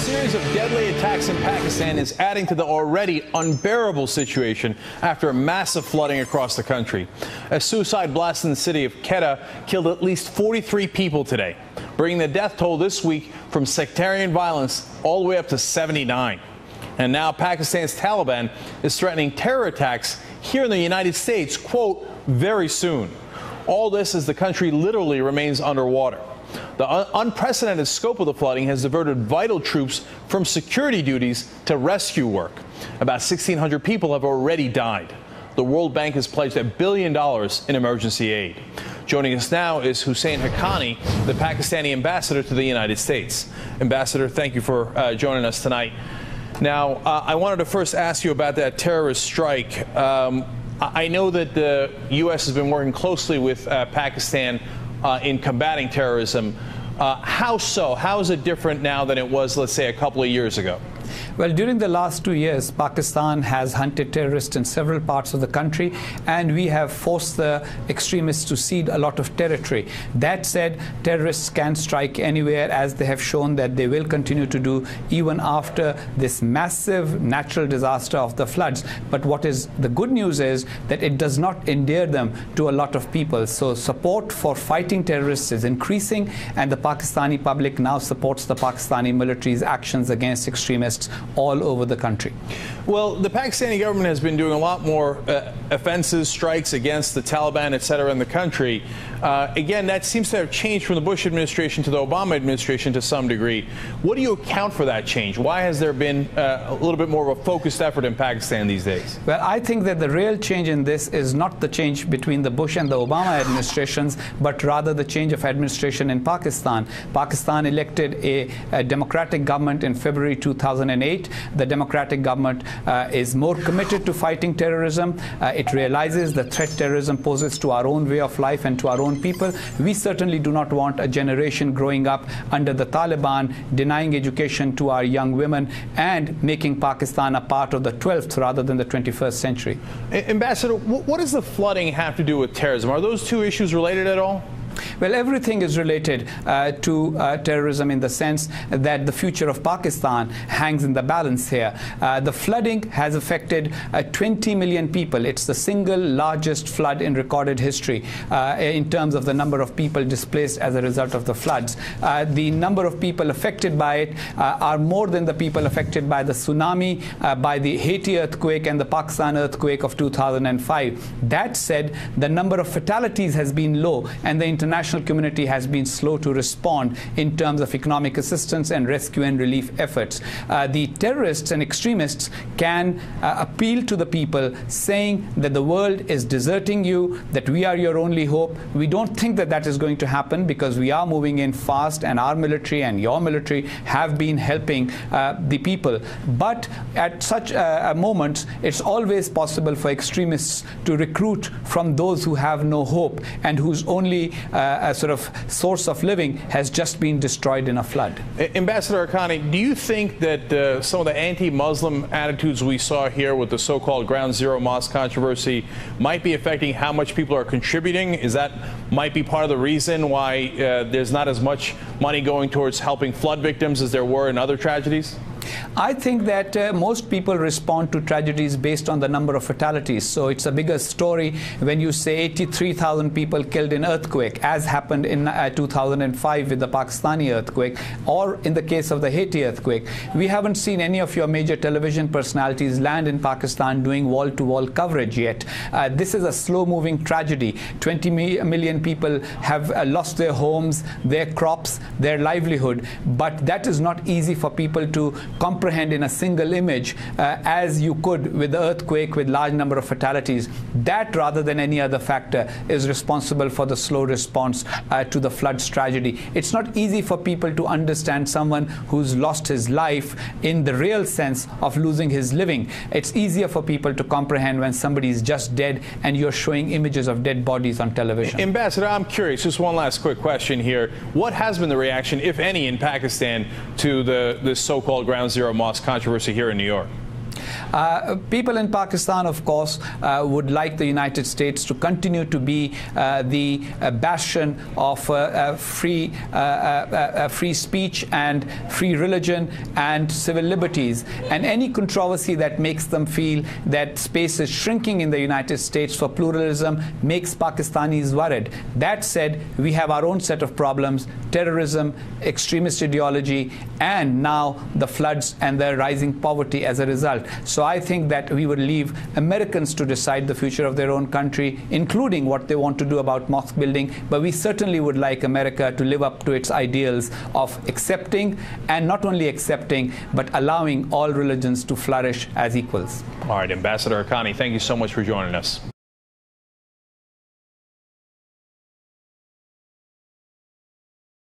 series of deadly attacks in Pakistan is adding to the already unbearable situation after massive flooding across the country. A suicide blast in the city of Quetta killed at least 43 people today, bringing the death toll this week from sectarian violence all the way up to 79. And now Pakistan's Taliban is threatening terror attacks here in the United States, quote, very soon. All this as the country literally remains underwater. The unprecedented scope of the flooding has diverted vital troops from security duties to rescue work. About 1,600 people have already died. The World Bank has pledged $1 billion in emergency aid. Joining us now is Husain Haqqani, the Pakistani ambassador to the United States. Ambassador, thank you for joining us tonight. Now, I wanted to first ask you about that terrorist strike. I know that the U.S. has been working closely with Pakistan in combating terrorism. How so? How is it different now than it was, let's say, a couple of years ago? Well, during the last 2 years, Pakistan has hunted terrorists in several parts of the country, and we have forced the extremists to cede a lot of territory. That said, terrorists can strike anywhere, as they have shown that they will continue to do even after this massive natural disaster of the floods. But what is the good news is that it does not endear them to a lot of people. So support for fighting terrorists is increasing, and the Pakistani public now supports the Pakistani military's actions against extremists all over the country. Well, the Pakistani government has been doing a lot more offenses, strikes against the Taliban, et cetera, in the country. Again, that seems to have changed from the Bush administration to the Obama administration to some degree. What do you account for that change? Why has there been a little bit more of a focused effort in Pakistan these days? Well, I think that the real change in this is not the change between the Bush and the Obama administrations, but rather the change of administration in Pakistan. Pakistan elected a democratic government in February 2008. The democratic government is more committed to fighting terrorism. It realizes the threat terrorism poses to our own way of life and to our own people. We certainly do not want a generation growing up under the Taliban, denying education to our young women and making Pakistan a part of the 12th rather than the 21st century. Ambassador, what does the flooding have to do with terrorism? Are those two issues related at all? Well, everything is related to terrorism, in the sense that the future of Pakistan hangs in the balance here. The flooding has affected 20 million people. It's the single largest flood in recorded history in terms of the number of people displaced as a result of the floods. The number of people affected by it are more than the people affected by the tsunami, by the Haiti earthquake and the Pakistan earthquake of 2005. That said, the number of fatalities has been low, and the international community has been slow to respond in terms of economic assistance and rescue and relief efforts. The terrorists and extremists can appeal to the people, saying that the world is deserting you, that we are your only hope. We don't think that that is going to happen, because we are moving in fast, and our military and your military have been helping the people. But at such moments, it's always possible for extremists to recruit from those who have no hope and whose only a sort of source of living has just been destroyed in a flood. Ambassador Haqqani, do you think that some of the anti-Muslim attitudes we saw here with the so-called Ground Zero mosque controversy might be affecting how much people are contributing? Is that might be part of the reason why there's not as much money going towards helping flood victims as there were in other tragedies? I think that most people respond to tragedies based on the number of fatalities. So it's a bigger story when you say 83,000 people killed in earthquake, as happened in 2005 with the Pakistani earthquake, or in the case of the Haiti earthquake. We haven't seen any of your major television personalities land in Pakistan doing wall-to-wall coverage yet. This is a slow-moving tragedy. 20 million people have lost their homes, their crops, their livelihood. But that is not easy for people to comprehend in a single image, as you could with the earthquake with large number of fatalities. That, rather than any other factor, is responsible for the slow response to the floods tragedy. It's not easy for people to understand someone who's lost his life in the real sense of losing his living. It's easier for people to comprehend when somebody is just dead and you're showing images of dead bodies on television. Ambassador, I'm curious, just one last quick question here. What has been the reaction, if any, in Pakistan to the so-called Ground Zero mosque controversy here in New York? People in Pakistan, of course, would like the United States to continue to be the bastion of free speech and free religion and civil liberties. And any controversy that makes them feel that space is shrinking in the United States for pluralism makes Pakistanis worried. That said, we have our own set of problems: terrorism, extremist ideology, and now the floods and the rising poverty as a result. So I think that we would leave Americans to decide the future of their own country, including what they want to do about mosque building. But we certainly would like America to live up to its ideals of accepting, and not only accepting, but allowing all religions to flourish as equals. All right, Ambassador Haqqani, thank you so much for joining us.